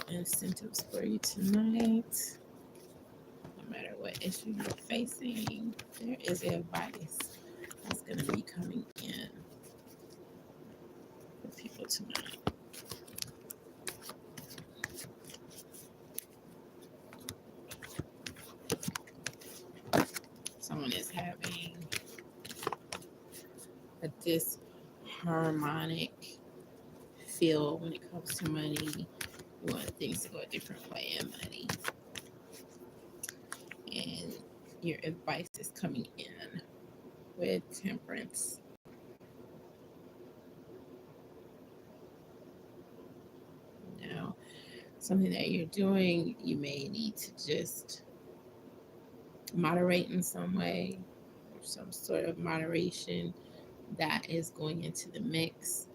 incentives for you tonight. No matter what issue you're facing, there is advice that's going to be coming in for people tonight. Someone is having a disharmonic feel when it comes to money. You want things to go a different way in money. And your advice is coming in with temperance. Now, something that you're doing, you may need to just moderate in some way, or some sort of moderation that is going into the mix.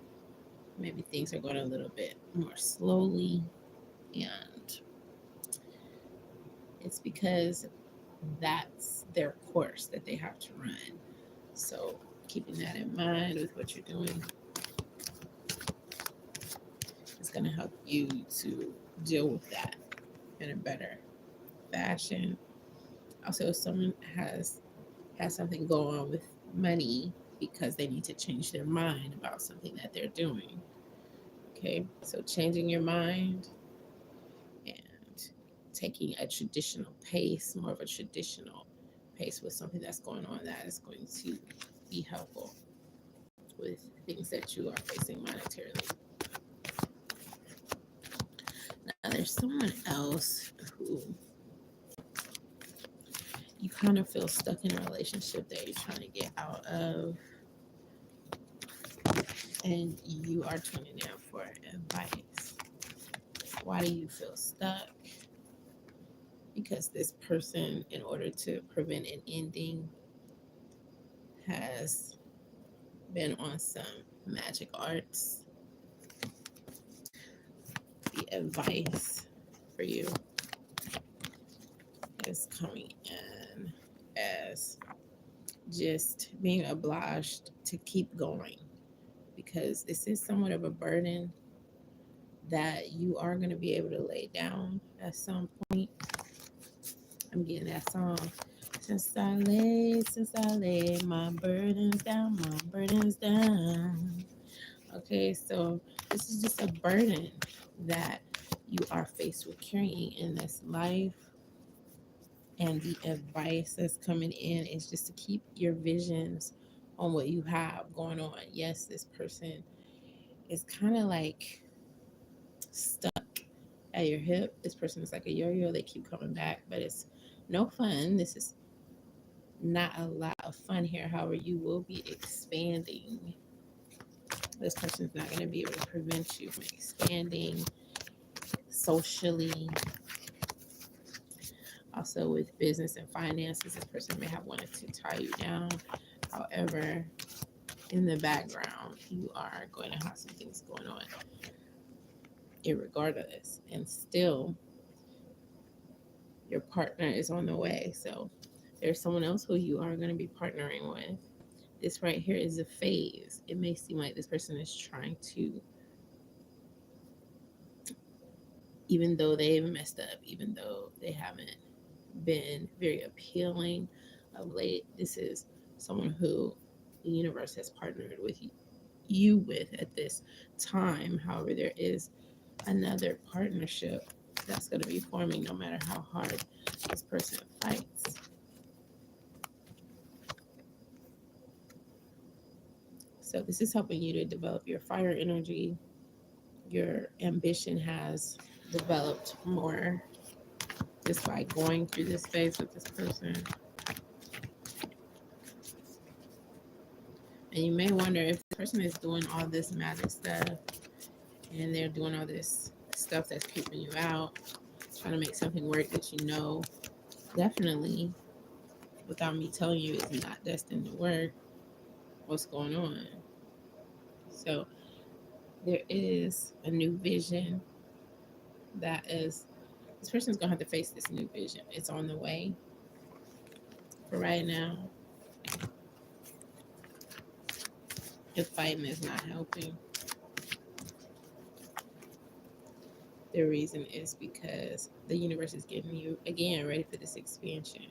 Maybe things are going a little bit more slowly, and it's because that's their course that they have to run. So, keeping that in mind with what you're doing is going to help you to deal with that in a better fashion. Also, if someone has something go on with money because they need to change their mind about something that they're doing. Okay, so changing your mind and taking a traditional pace, more of a traditional pace with something that's going on, that is going to be helpful with things that you are facing monetarily. Now, there's someone else who you kind of feel stuck in a relationship that you're trying to get out of, and you are tuning in for advice. Why do you feel stuck? Because this person, in order to prevent an ending, has been on some magic arts. The advice for you is coming in as just being obliged to keep going, because this is somewhat of a burden that you are going to be able to lay down at some point. I'm getting that song. Since I lay my burdens down. Okay, so this is just a burden that you are faced with carrying in this life. And the advice that's coming in is just to keep your visions on what you have going on. Yes, this person is kind of like stuck at your hip. This person is like a yo-yo. They keep coming back, but it's no fun. This is not a lot of fun here. However, you will be expanding. This person is not going to be able to prevent you from expanding socially. Also, with business and finances, this person may have wanted to tie you down. However, in the background, you are going to have some things going on, irregardless. And still, your partner is on the way. So there's someone else who you are going to be partnering with. This right here is a phase. It may seem like this person is trying to, even though they've messed up, even though they haven't been very appealing of late, this is someone who the universe has partnered with you with at this time. However, there is another partnership that's going to be forming no matter how hard this person fights. So this is helping you to develop your fire energy. Your ambition has developed more just by going through this phase with this person. And you may wonder if the person is doing all this magic stuff and they're doing all this stuff that's keeping you out, trying to make something work that you know definitely, without me telling you, it's not destined to work. What's going on? So there is a new vision that is, this person's going to have to face this new vision. It's on the way. For right now, the fighting is not helping. The reason is because the universe is getting you, again, ready for this expansion,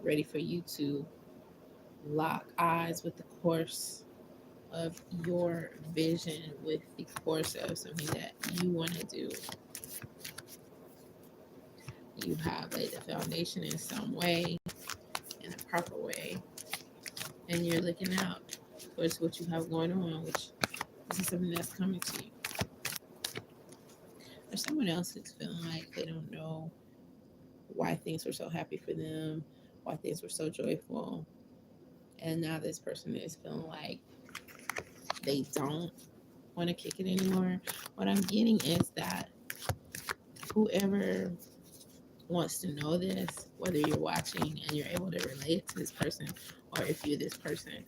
ready for you to lock eyes with the course of your vision, with the course of something that you want to do. You have laid the foundation in some way, in a proper way, and you're looking out towards what you have going on, which this is something that's coming to you. There's someone else who's feeling like they don't know why things were so happy for them, why things were so joyful. And now this person is feeling like they don't want to kick it anymore. What I'm getting is that whoever wants to know this, whether you're watching and you're able to relate to this person, or if you're this person,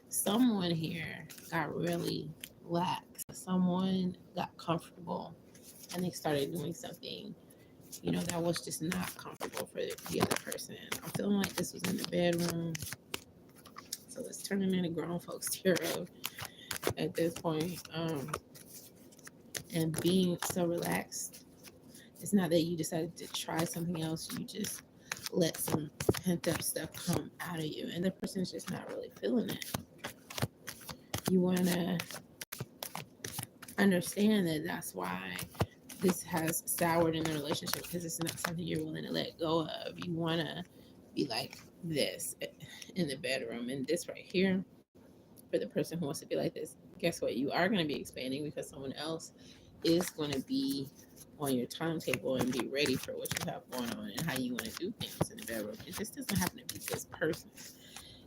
someone here got really lax. Someone got comfortable and they started doing something, that was just not comfortable for the other person. I'm feeling like this was in the bedroom. So it's turning into grown folks tarot at this point. And being so relaxed, it's not that you decided to try something else. You just let some pent up stuff come out of you, and the person's just not really feeling it. You want to understand that that's why this has soured in the relationship, because it's not something you're willing to let go of. You want to be like this in the bedroom, and this right here, for the person who wants to be like this, guess what? You are going to be expanding because someone else is going to be on your timetable and be ready for what you have going on and how you want to do things in the bedroom. It just doesn't happen to be this person.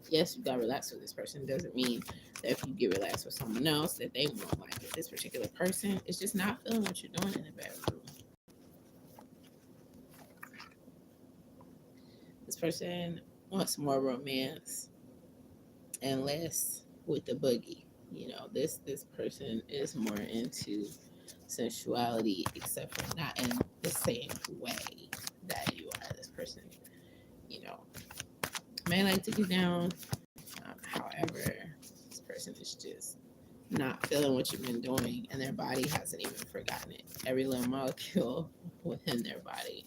Yes, you got relaxed with this person. Doesn't mean that if you get relaxed with someone else that they won't like it. This particular person is just not feeling what you're doing in the bedroom. This person wants more romance and less with the boogie. This person is more into sensuality, except for not in the same way that you are. This person, may like to get down. However, this person is just not feeling what you've been doing, and their body hasn't even forgotten it. Every little molecule within their body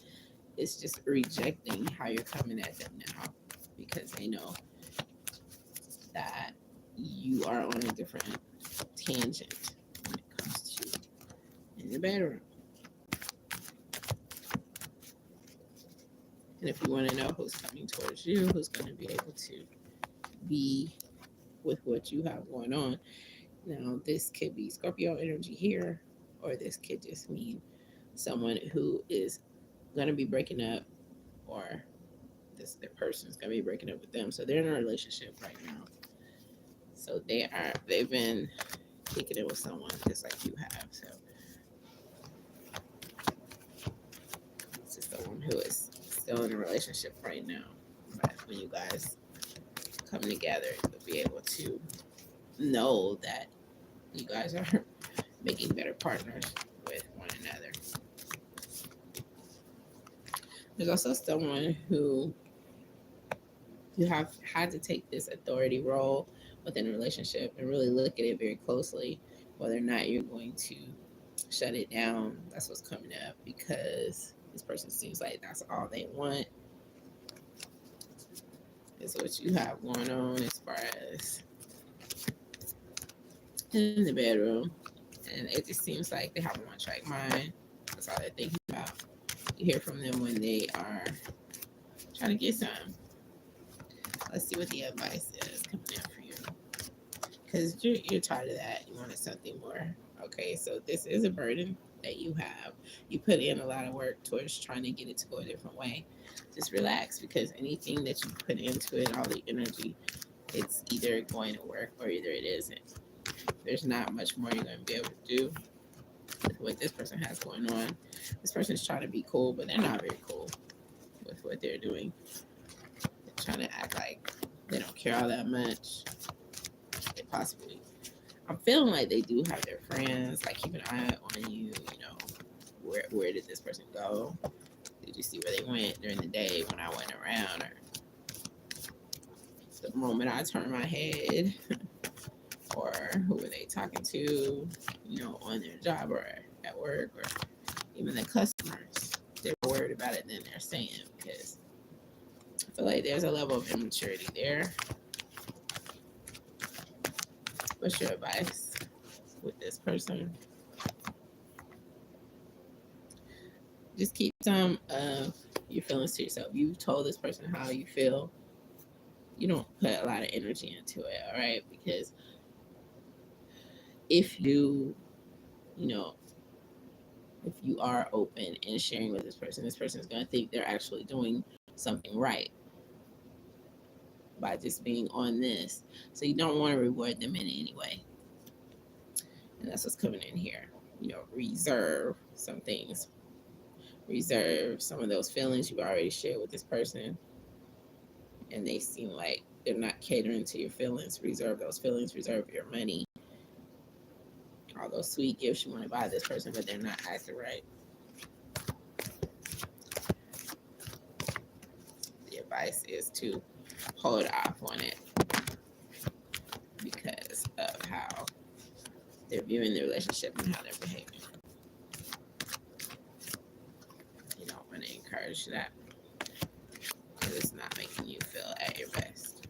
is just rejecting how you're coming at them now, because they know that you are on a different tangent when it comes to in the bedroom. And if you want to know who's coming towards you, who's going to be able to be with what you have going on, now this could be Scorpio energy here, or this could just mean someone who is going to be breaking up, or the person's going to be breaking up with them. So they're in a relationship right now. So they've been kicking it with someone just like you have. So this is the one who is still in a relationship right now. But when you guys come together, you'll be able to know that you guys are making better partners with one another. There's also someone who you have had to take this authority role within a relationship and really look at it very closely, whether or not you're going to shut it down. That's what's coming up, because this person seems like that's all they want is what you have going on as far as in the bedroom. And it just seems like they have a one-track mind. That's all they're thinking about. You hear from them when they are trying to get some. Let's see what the advice is coming in for you, because you're tired of that. You wanted something more. Okay, so this is a burden that you have. You put in a lot of work towards trying to get it to go a different way. Just relax, because anything that you put into it, all the energy, it's either going to work or either it isn't. There's not much more you're going to be able to do with what this person has going on. This person's trying to be cool, but they're not very cool with what they're doing. They're trying to act like they don't care all that much. They possibly, I'm feeling like they do have their friends, like keep an eye on you. Where did this person go? Did you see where they went during the day when I wasn't around? Or the moment I turned my head, or who were they talking to, on their job or at work, or even the customers, they're more worried about it than they're saying, because I feel like there's a level of immaturity there. What's your advice with this person? Just keep some of your feelings to yourself. You've told this person how you feel. You don't put a lot of energy into it, all right? Because if you, you know, if you are open and sharing with this person is going to think they're actually doing something right by just being on this. So you don't want to reward them in any way. And that's what's coming in here. Reserve some things. Reserve some of those feelings you've already shared with this person, and they seem like they're not catering to your feelings. Reserve those feelings. Reserve your money. All those sweet gifts you want to buy this person, but they're not acting right. The advice is to hold off on it because of how they're viewing the relationship and how they're behaving. You don't want to encourage that because it's not making you feel at your best.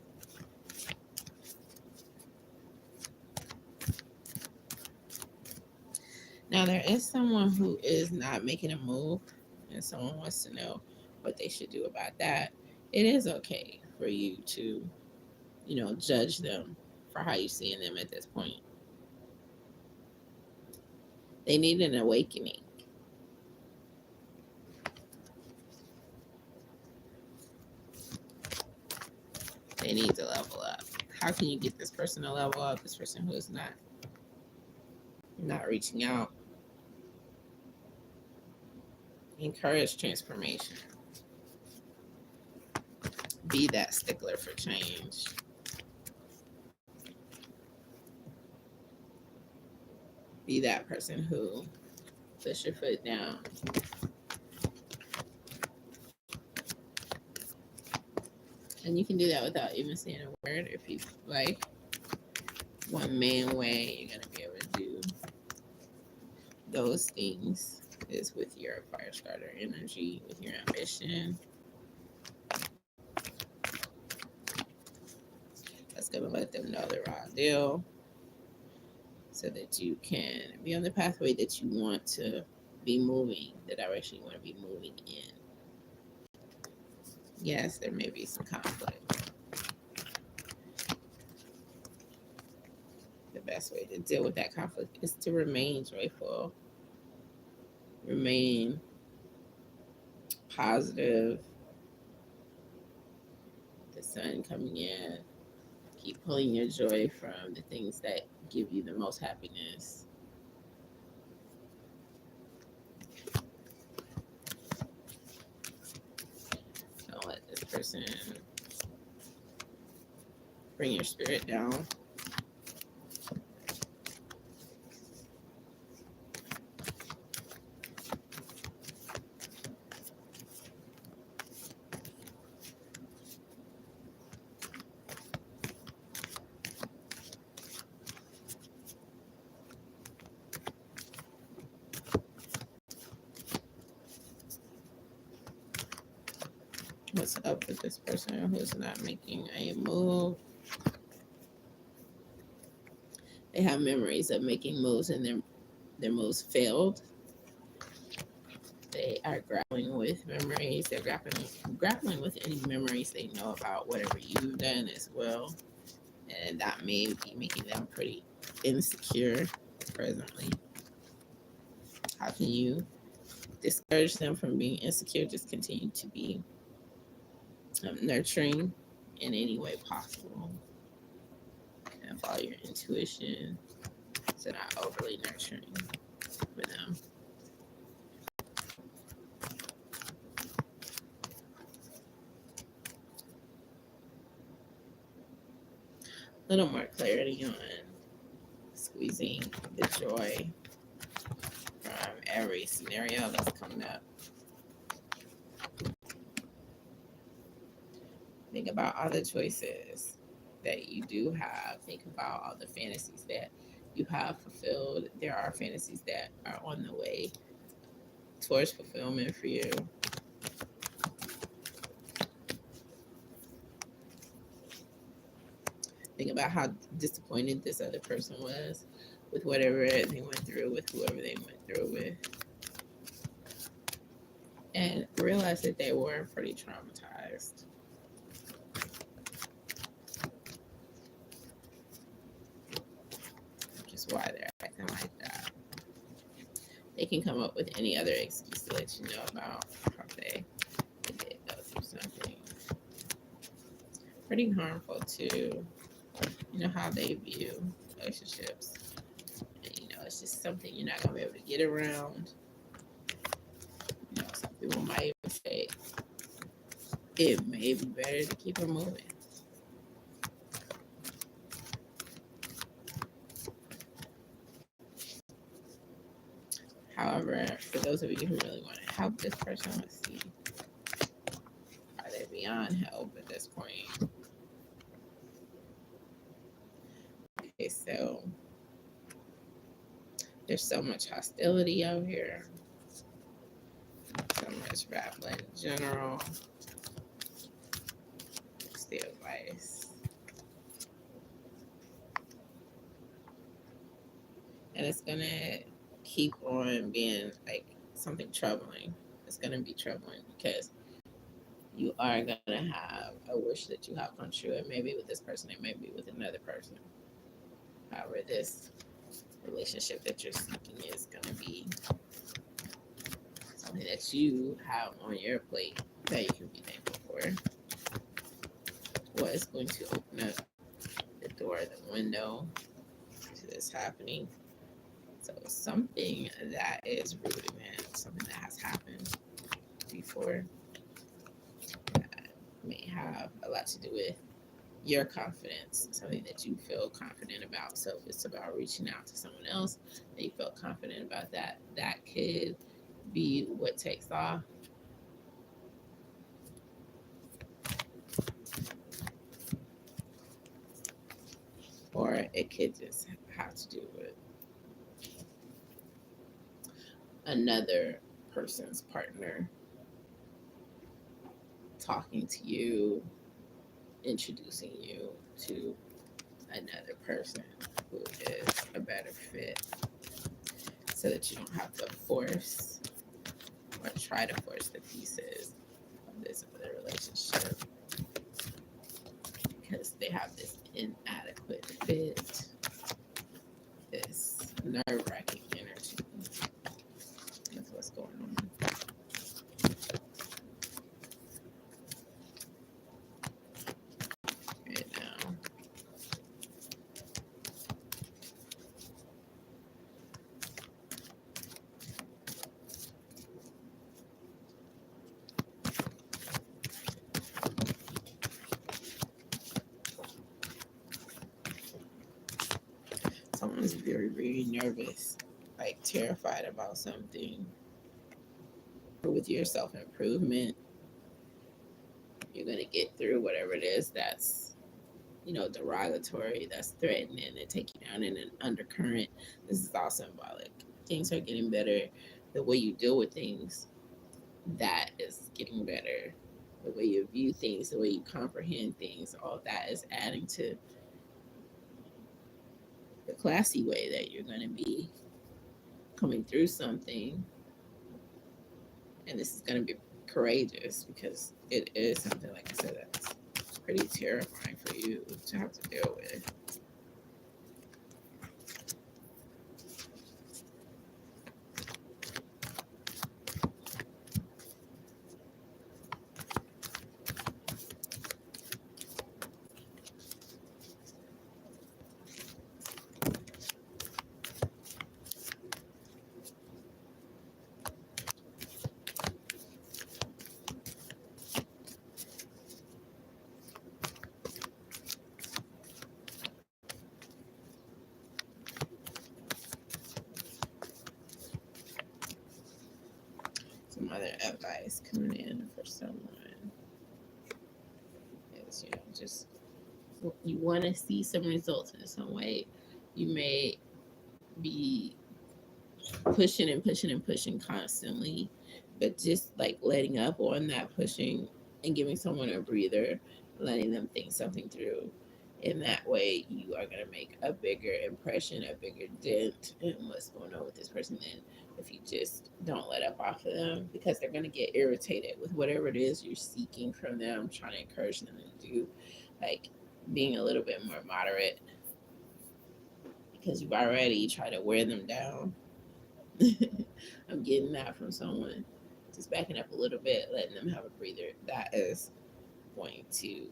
Now, there is someone who is not making a move, and someone wants to know what they should do about that. It is okay for you to, judge them for how you're seeing them at this point. They need an awakening. They need to level up. How can you get this person to level up? This person who is not reaching out. Encourage transformation. Be that stickler for change. Be that person who puts your foot down. And you can do that without even saying a word. If you like, one main way you're going to be able to do those things is with your fire starter energy, with your ambition. That's going to let them know the raw deal so that you can be on the pathway that you want to be moving, the direction you want to be moving in. Yes, there may be some conflict. The best way to deal with that conflict is to remain joyful, remain positive. The sun coming in. Keep pulling your joy from the things that give you the most happiness. Don't let this person bring your spirit down. What's up with this person who's not making a move? They have memories of making moves and their moves failed. They are grappling with memories. They're grappling with any memories they know about whatever you've done as well. And that may be making them pretty insecure presently. How can you discourage them from being insecure? Just continue to be nurturing in any way possible. And follow your intuition. So not overly nurturing for them. A little more clarity on squeezing the joy from every scenario that's coming up. Think about all the choices that you do have. Think about all the fantasies that you have fulfilled. There are fantasies that are on the way towards fulfillment for you. Think about how disappointed this other person was with whatever they went through, with whoever they went through with, and realize that they were pretty traumatized. Which is why they're acting like that. They can come up with any other excuse to let you know about how they did go through something pretty harmful to, how they view relationships. And, it's just something you're not gonna be able to get around. Some people might even say it may be better to keep it moving. However, for those of you who really want to help this person, let's see, are they beyond help at this point? Okay, so there's so much hostility out here, so much bad blood in general. It's the advice. And it's going to keep on being like something troubling. It's going to be troubling because you are going to have a wish that you have come true. It may be with this person, it may be with another person. However, this relationship that you're seeking is going to be something that you have on your plate that you can be thankful for. What is going to open up the door, the window to this happening? So something that is rooted in something that has happened before that may have a lot to do with your confidence, something that you feel confident about. So if it's about reaching out to someone else and you feel confident about that, that could be what takes off. Or it could just have to do with another person's partner talking to you, introducing you to another person who is a better fit, so that you don't have to force or try to force the pieces of this other relationship because they have this inadequate fit, this nerve-wracking energy. That's what's going on. Right now. Someone's very, very nervous, like terrified about something. With your self-improvement, you're going to get through whatever it is that's, derogatory, that's threatening to take you down in an undercurrent. This is all symbolic. Things are getting better. The way you deal with things, that is getting better. The way you view things, the way you comprehend things, all that is adding to the classy way that you're going to be coming through something. And this is going to be courageous because it is something, like I said, that's pretty terrifying for you to have to deal with. Some other advice coming in for someone is, just you want to see some results in some way. You may be pushing and pushing and pushing constantly, but just like letting up on that pushing and giving someone a breather, letting them think something through. In that way, you are going to make a bigger impression, a bigger dent in what's going on with this person than if you just don't let up off of them, because they're going to get irritated with whatever it is you're seeking from them, trying to encourage them to do. Like being a little bit more moderate, because you've already tried to wear them down. I'm getting that from someone. Just backing up a little bit, letting them have a breather. That is going to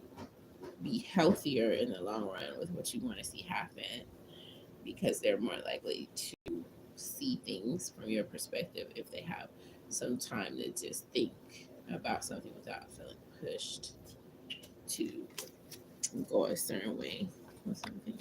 be healthier in the long run with what you want to see happen, because they're more likely to see things from your perspective if they have some time to just think about something without feeling pushed to go a certain way or something.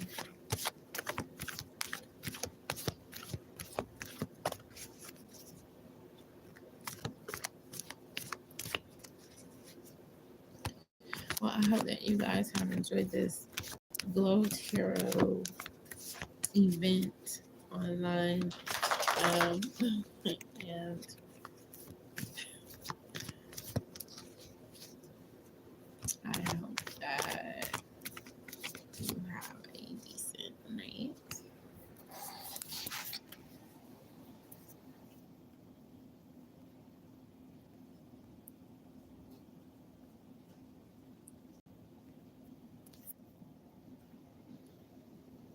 Well, I hope that you guys have enjoyed this Glow Tarot event online. Um, and